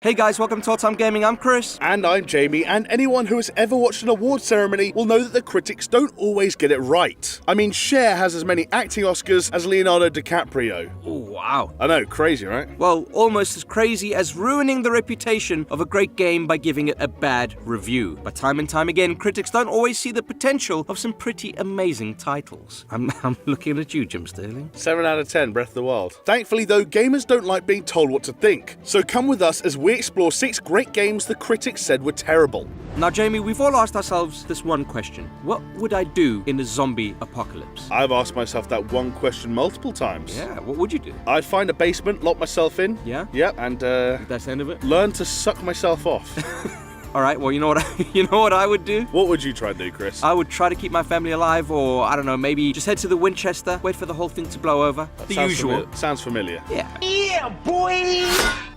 Hey guys, welcome to All Time Gaming. I'm Chris. And I'm Jamie, and anyone who has ever watched an award ceremony will know that the critics don't always get it right. I mean, Cher has as many acting Oscars as Leonardo DiCaprio. Oh, wow. I know, crazy, right? Well, almost as crazy as ruining the reputation of a great game by giving it a bad review. But time and time again, critics don't always see the potential of some pretty amazing titles. I'm looking at you, Jim Sterling. 7 out of 10, Breath of the Wild. Thankfully, though, gamers don't like being told what to think. So come with us as we explore 6 great games the critics said were terrible. Now, Jamie, we've all asked ourselves this one question. What would I do in a zombie apocalypse? I've asked myself that one question multiple times. Yeah, what would you do? I'd find a basement, lock myself in. Yeah? Yep, and That's the end of it? learn to suck myself off. All right, well, you know what I would do? What would you try to do, Chris? I would try to keep my family alive, or, I don't know, maybe just head to the Winchester, wait for the whole thing to blow over. The usual. Sounds familiar. Yeah. Yeah, boy!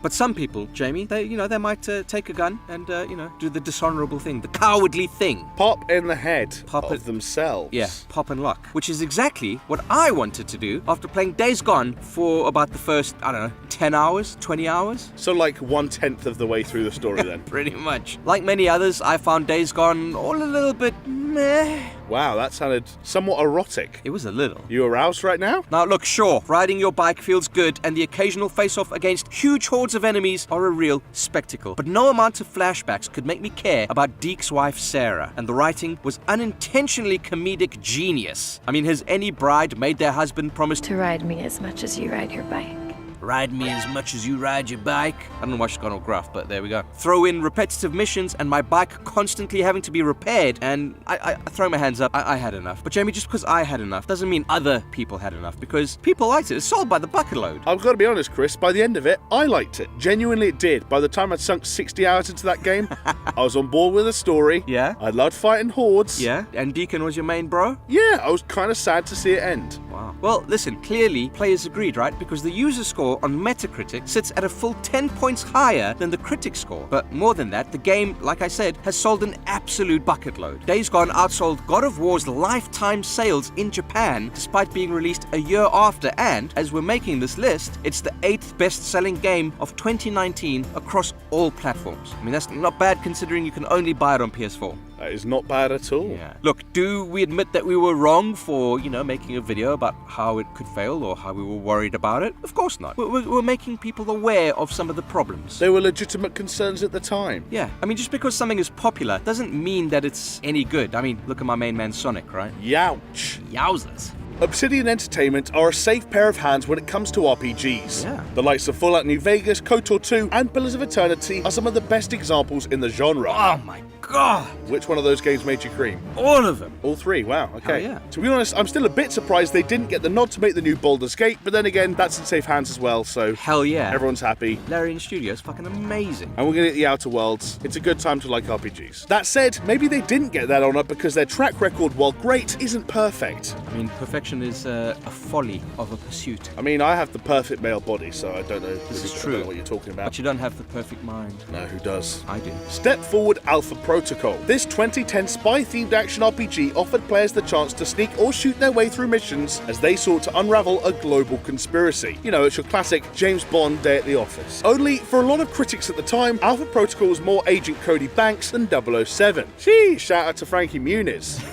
But some people, Jamie, they might take a gun and, do the dishonorable thing, the cowardly thing. Pop in the head Pop of it- themselves. Yeah, pop and lock. Which is exactly what I wanted to do after playing Days Gone for about the first, 10 hours, 20 hours. So like 1/10 of the way through the story then. Pretty much. Like many others, I found Days Gone all a little bit meh. Wow, that sounded somewhat erotic. It was a little. You aroused right now? Now look, sure, riding your bike feels good and the occasional face-off against huge hordes of enemies are a real spectacle. But no amount of flashbacks could make me care about Deke's wife Sarah, and the writing was unintentionally comedic genius. I mean, has any bride made their husband promise To ride me as much as you ride your bike. ride me as much as you ride your bike? I don't know why she's gone all gruff, but there we go. Throw in repetitive missions and my bike constantly having to be repaired, and I throw my hands up. I had enough. But Jamie, just because I had enough doesn't mean other people had enough, because people liked it. It's sold by the bucket load. I've got to be honest, Chris, by the end of it, I liked it. Genuinely it did. By the time I'd sunk 60 hours into that game, I was on board with the story. Yeah? I loved fighting hordes. Yeah? And Deacon was your main bro? Yeah, I was kind of sad to see it end. Wow. Well, listen, clearly players agreed, right? Because the user score on Metacritic sits at a full 10 points higher than the critic score. But more than that, the game, like I said, has sold an absolute bucket load. Days Gone outsold God of War's lifetime sales in Japan, despite being released a year after, and, as we're making this list, it's the 8th best-selling game of 2019 across all platforms. I mean, that's not bad considering you can only buy it on PS4. That is not bad at all. Yeah. Look, do we admit that we were wrong for, making a video about how it could fail or how we were worried about it? Of course not. We're making people aware of some of the problems. They were legitimate concerns at the time. Yeah, I mean, just because something is popular doesn't mean that it's any good. I mean, look at my main man Sonic, right? Youch. Yowzers. Obsidian Entertainment are a safe pair of hands when it comes to RPGs. Yeah. The likes of Fallout New Vegas, KOTOR 2, and Pillars of Eternity are some of the best examples in the genre. Oh my god! Which one of those games made you cream? All of them. All 3, wow, okay. Hell yeah. To be honest, I'm still a bit surprised they didn't get the nod to make the new Baldur's Gate, but then again, that's in safe hands as well, so Hell yeah. everyone's happy. Larian Studios, fucking amazing. And we're gonna get the Outer Worlds. It's a good time to like RPGs. That said, maybe they didn't get that honor because their track record, while great, isn't perfect. I mean, perfection is a folly of a pursuit. I mean, I have the perfect male body, so I don't know, This is I don't true. know what you're talking about. But you don't have the perfect mind. No, who does? I do. Step Forward Alpha Protocol. This 2010 spy-themed action RPG offered players the chance to sneak or shoot their way through missions as they sought to unravel a global conspiracy. You know, it's your classic James Bond day at the office. Only, for a lot of critics at the time, Alpha Protocol was more Agent Cody Banks than 007. Sheesh, shout out to Frankie Muniz.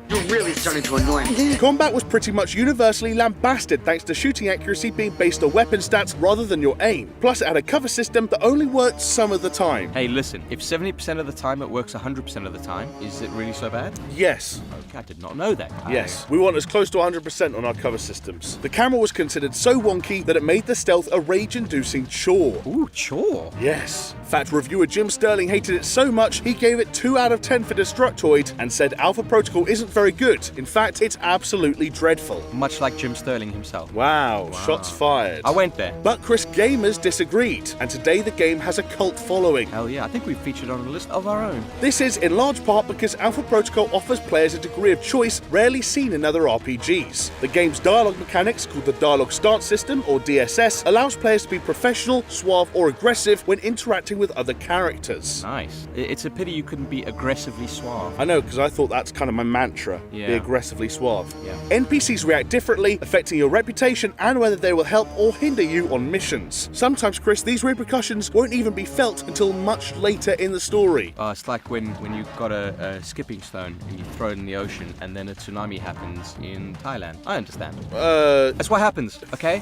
You're really starting to annoy me. Combat was pretty much universally lambasted thanks to shooting accuracy being based on weapon stats rather than your aim. Plus, it had a cover system that only worked some of the time. Hey, listen, if 70% of the time it works 100% of the time, is it really so bad? Yes. Okay, I did not know that. Yes, we want as close to 100% on our cover systems. The camera was considered so wonky that it made the stealth a rage-inducing chore. Ooh, chore. Yes. In fact, reviewer Jim Sterling hated it so much, he gave it 2 out of 10 for Destructoid and said Alpha Protocol isn't very good. In fact, it's absolutely dreadful. Much like Jim Sterling himself. Wow, shots fired. I went there. But Chris gamers disagreed, and today the game has a cult following. Hell yeah, I think we've featured on a list of our own. This is in large part because Alpha Protocol offers players a degree category of choice rarely seen in other RPGs. The game's dialogue mechanics, called the Dialogue Stance System, or DSS, allows players to be professional, suave, or aggressive when interacting with other characters. Nice. It's a pity you couldn't be aggressively suave. I know, because I thought that's kind of my mantra, be Yeah. aggressively suave. Yeah. NPCs react differently, affecting your reputation and whether they will help or hinder you on missions. Sometimes, Chris, these repercussions won't even be felt until much later in the story. It's like when you've got a skipping stone and you throw it in the ocean and then a tsunami happens in Thailand. I understand. That's what happens, okay?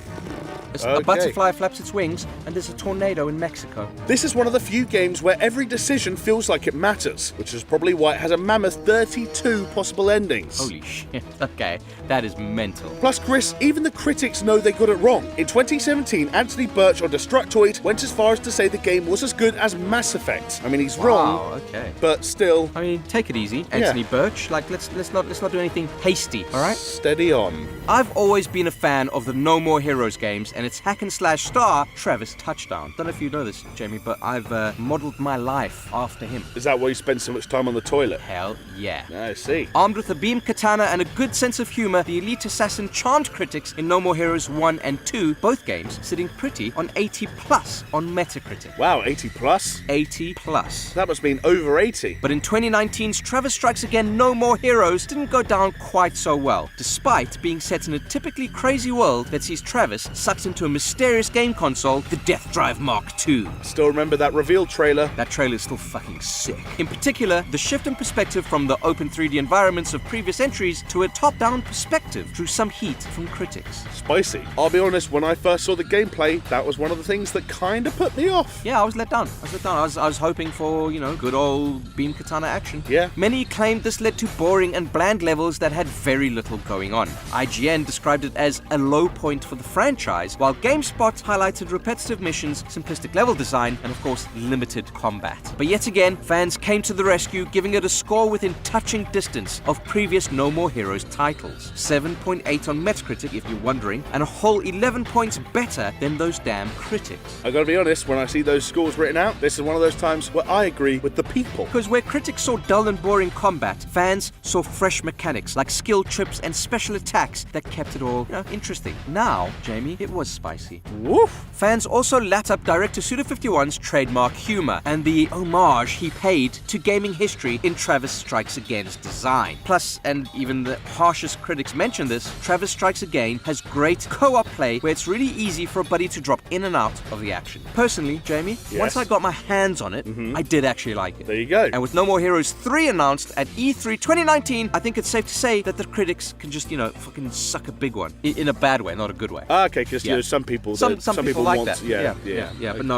A Okay. butterfly flaps its wings and there's a tornado in Mexico. This is one of the few games where every decision feels like it matters, which is probably why it has a mammoth 32 possible endings. Holy shit. Okay, that is mental. Plus, Chris, even the critics know they got it wrong. In 2017, Anthony Birch on Destructoid went as far as to say the game was as good as Mass Effect. I mean, he's wrong, Wow, okay. but still, I mean, take it easy, Anthony Birch. Like, let's not do anything hasty, all right? steady on. I've always been a fan of the No More Heroes games and its hack and slash star, Travis Touchdown. Don't know if you know this, Jamie, but I've modeled my life after him. Is that why you spend so much time on the toilet? Hell yeah. I see. Armed with a beam katana and a good sense of humor, the elite assassin charmed critics in No More Heroes 1 and 2, both games sitting pretty on 80 plus on Metacritic. Wow, 80 plus? 80 plus. That must mean over 80. But in 2019's Travis Strikes Again No More Heroes didn't go down quite so well, despite being set in a typically crazy world that sees Travis sucked into a mysterious game console, the Death Drive Mark II. Still remember that reveal trailer? That trailer is still fucking sick. In particular, the shift in perspective from the open 3D environments of previous entries to a top-down perspective drew some heat from critics. Spicy. I'll be honest, when I first saw the gameplay, that was one of the things that kind of put me off. Yeah, I was let down. I was hoping for, good old beam katana action. Yeah. Many claimed this led to boring and bland levels that had very little going on. IGN described it as a low point for the franchise, while GameSpot highlighted repetitive missions, simplistic level design, and of course, limited combat. But yet again, fans came to the rescue, giving it a score within touching distance of previous No More Heroes titles. 7.8 on Metacritic, if you're wondering, and a whole 11 points better than those damn critics. I gotta be honest, when I see those scores written out, this is one of those times where I agree with the people. Because where critics saw dull and boring combat, fans saw fresh mechanics like skill trips and special attacks that kept it all, interesting. Now, Jamie, it was spicy. Woof! Fans also lapped up director Suda51's trademark humor and the homage he paid to gaming history in Travis Strikes Again's design. Plus, and even the harshest critics mention this, Travis Strikes Again has great co-op play where it's really easy for a buddy to drop in and out of the action. Personally, Jamie, Yes. once I got my hands on it, I did actually like it. There you go. And with No More Heroes 3 announced at E3 2019, I think it's safe to say that the critics can just, fucking suck a big one. In a bad way, not a good way. Okay, because Yeah. some people, Some people like want, that. Yeah,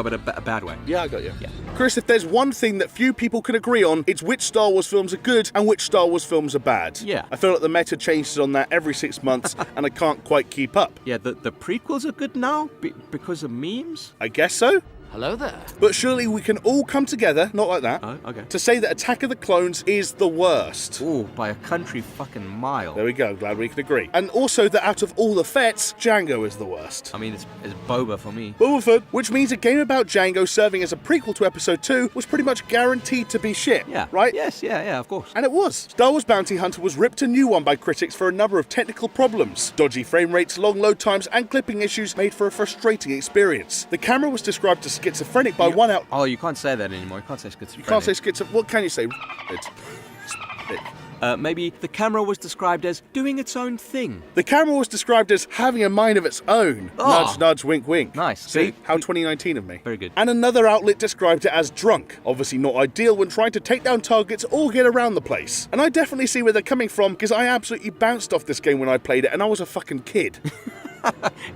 but a bad way. Yeah, I got you. Yeah. Chris, if there's one thing that few people can agree on, it's which Star Wars films are good and which Star Wars films are bad. Yeah. I feel like the meta changes on that every 6 months, and I can't quite keep up. Yeah, the prequels are good now because of memes? I guess so. Hello there. But surely we can all come together, not like that, Oh, okay. to say that Attack of the Clones is the worst. Ooh, by a country fucking mile. There we go, glad we can agree. And also that out of all the Fets, Django is the worst. I mean, it's Boba for me. Boba Fett, which means a game about Django serving as a prequel to Episode 2 was pretty much guaranteed to be shit. Yeah. Right? Yes, yeah, of course. And it was. Star Wars Bounty Hunter was ripped a new one by critics for a number of technical problems. Dodgy frame rates, long load times, and clipping issues made for a frustrating experience. The camera was described as schizophrenic by one out. Oh, you can't say that anymore. You can't say schizophrenic. You can't say schizophrenic. What can you say? Maybe the camera was described as doing its own thing. The camera was described as having a mind of its own. Oh. Nudge, nudge, wink, wink. Nice. See? See? How 2019 of me. Very good. And another outlet described it as drunk. Obviously not ideal when trying to take down targets or get around the place. And I definitely see where they're coming from, because I absolutely bounced off this game when I played it and I was a fucking kid.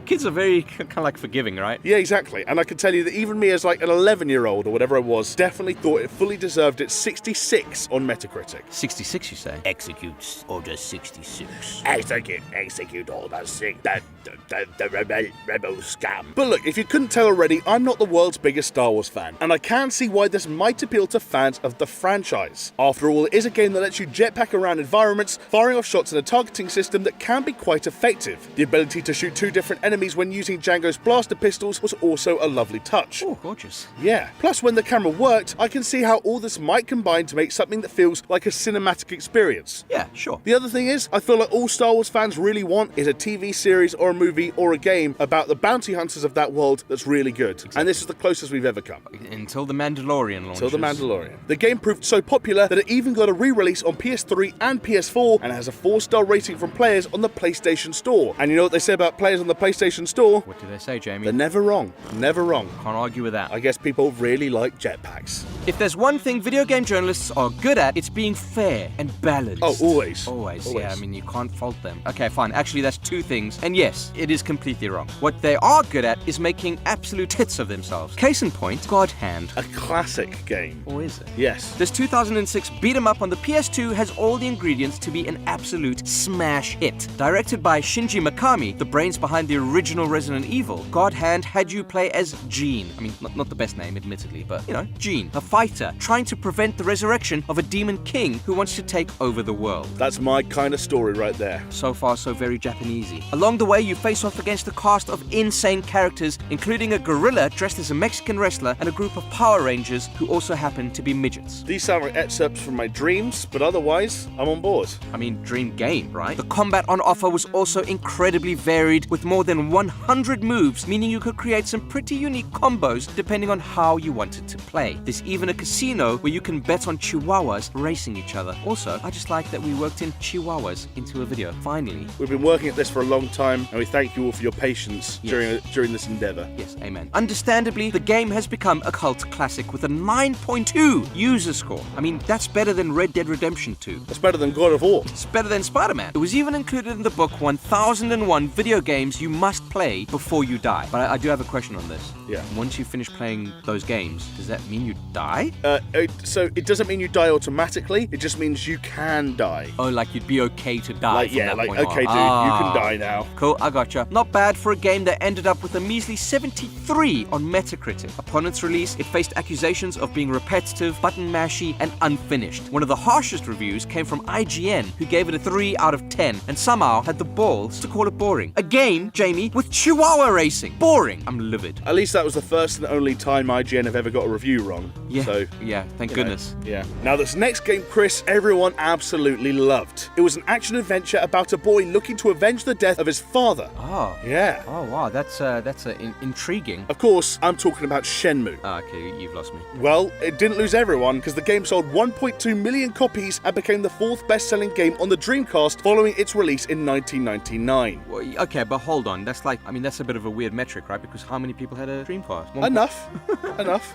Kids are very kind of like forgiving, right? Yeah, exactly. And I can tell you that even me as like an 11-year-old or whatever I was, definitely thought it fully deserved its 66 on Metacritic. 66, you say? Executes Order 66. Execute Order 6. The rebel scam. But look, if you couldn't tell already, I'm not the world's biggest Star Wars fan, and I can see why this might appeal to fans of the franchise. After all, it is a game that lets you jetpack around environments, firing off shots in a targeting system that can be quite effective. The ability to shoot shoot 2 different enemies when using Django's blaster pistols was also a lovely touch. Oh, gorgeous. Yeah. Plus, when the camera worked, I can see how all this might combine to make something that feels like a cinematic experience. Yeah, sure. The other thing is, I feel like all Star Wars fans really want is a TV series or a movie or a game about the bounty hunters of that world that's really good. Exactly. And this is the closest we've ever come. Until The Mandalorian launches. Until The Mandalorian. The game proved so popular that it even got a re-release on PS3 and PS4 and has a 4-star rating from players on the PlayStation Store. And you know what they say about players on the PlayStation Store? What do they say, Jamie? They're never wrong. Never wrong. Can't argue with that. I guess people really like jetpacks. If there's one thing video game journalists are good at, it's being fair and balanced. Oh, always. Always. Yeah, I mean, you can't fault them. Okay, fine. Actually, that's 2 things. And yes, it is completely wrong. What they are good at is making absolute hits of themselves. Case in point, God Hand. A classic game. Or is it? Yes. This 2006 beat-em-up on the PS2 has all the ingredients to be an absolute smash hit. Directed by Shinji Mikami, the brains behind the original Resident Evil, God Hand had you play as Jean. I mean, not the best name, admittedly, but, you know, Jean, a fighter, trying to prevent the resurrection of a demon king who wants to take over the world. That's my kind of story right there. So far, so very Japanesey. Along the way, you face off against a cast of insane characters, including a gorilla dressed as a Mexican wrestler and a group of Power Rangers who also happen to be midgets. These sound like excerpts from my dreams, but otherwise, I'm on board. I mean, dream game, right? The combat on offer was also incredibly varied, with more than 100 moves, meaning you could create some pretty unique combos depending on how you wanted to play. There's even a casino where you can bet on chihuahuas racing each other. Also, I just like that we worked in chihuahuas into a video, finally. We've been working at this for a long time, and we thank you all for your patience during this endeavor. Yes, amen. Understandably, the game has become a cult classic with a 9.2 user score. I mean, that's better than Red Dead Redemption 2. That's better than God of War. It's better than Spider-Man. It was even included in the book 1001 video games you must play before you die. But I do have a question on this. Yeah. Once you finish playing those games, does that mean you die? So it doesn't mean you die automatically, it just means you can die. Oh, like you'd be okay to die from that point okay, on. dude, you can die now. Cool, I gotcha. Not bad for a game that ended up with a measly 73 on Metacritic. Upon its release, it faced accusations of being repetitive, button mashy, and unfinished. One of the harshest reviews came from IGN, who gave it a 3 out of 10, and somehow had the balls to call it boring. A game, Jamie, with chihuahua racing. Boring. I'm livid. At least that was the first and only time IGN have ever got a review wrong. Yeah, So, yeah, thank goodness. Yeah. Now this next game, Chris, everyone absolutely loved. It was an action-adventure about a boy looking to avenge the death of his father. Oh. Yeah. Oh, wow, that's intriguing. Of course, I'm talking about Shenmue. Okay, you've lost me. Well, it didn't lose everyone, because the game sold 1.2 million copies and became the 4th best-selling game on the Dreamcast following its release in 1999. Well, okay, but hold on. That's a bit of a weird metric, right? Because how many people had a Dreamcast? Enough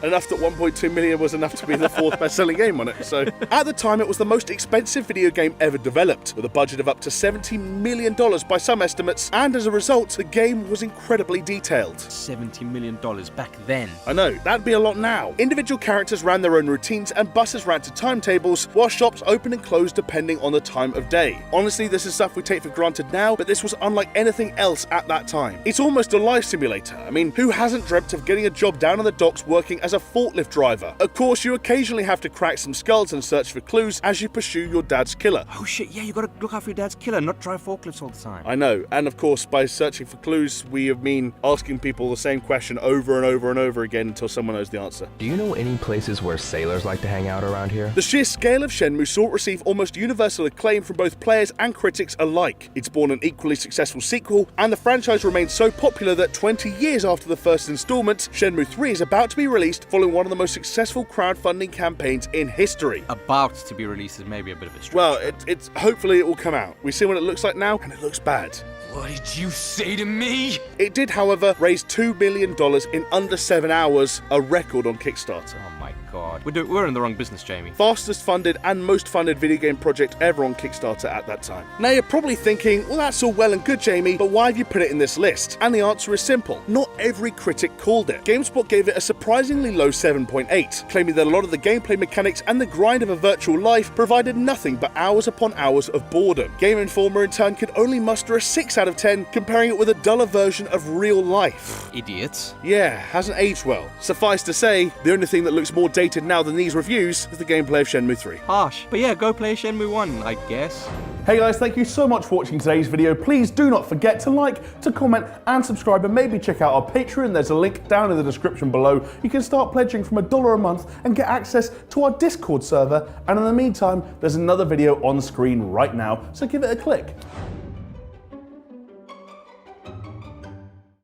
that 1.2 million was enough to be the 4th best-selling game on it. So, at the time, it was the most expensive video game ever developed, with a budget of up to $70 million by some estimates, and as a result, the game was incredibly detailed. $70 million back then. I know, that'd be a lot now. Individual characters ran their own routines, and buses ran to timetables, while shops opened and closed depending on the time of day. Honestly, this is stuff we take for granted now, but this was unlike anything else at that time. It's almost a life simulator. I mean, who hasn't dreamt of getting a job down on the docks working as a forklift driver? Of course, you occasionally have to crack some skulls and search for clues as you pursue your dad's killer. Oh shit, yeah, you gotta look after your dad's killer, not drive forklifts all the time. I know, and of course, by searching for clues, we mean asking people the same question over and over and over again until someone knows the answer. Do you know any places where sailors like to hang out around here? The sheer scale of Shenmue saw it receive almost universal acclaim from both players and critics alike. It's born an equally successful sequel, and the franchise remains so popular that 20 years after the first installment, Shenmue 3 is about to be released following one of the most successful crowdfunding campaigns in history. About to be released is maybe a bit of a stretch. Well, it's hopefully it will come out. We see what it looks like now, and it looks bad. What did you say to me? It did, however, raise $2 million in under 7 hours, a record on Kickstarter. Oh my god. We're in the wrong business, Jamie. Fastest funded and most funded video game project ever on Kickstarter at that time. Now you're probably thinking, well, that's all well and good, Jamie, but why have you put it in this list? And the answer is simple. Not every critic called it. GameSpot gave it a surprisingly low 7.8. it, claiming that a lot of the gameplay mechanics and the grind of a virtual life provided nothing but hours upon hours of boredom. Game Informer in turn could only muster a 6 out of 10, comparing it with a duller version of real life. Idiots. Yeah, hasn't aged well. Suffice to say, the only thing that looks more dated now than these reviews is the gameplay of Shenmue 3. Harsh. But yeah, go play Shenmue 1, I guess. Hey guys, thank you so much for watching today's video. Please do not forget to like, to comment and subscribe, and maybe check out our Patreon. There's a link down in the description below. You can start pledging from $1 a month and get access to our Discord server. And in the meantime, there's another video on screen right now, so give it a click.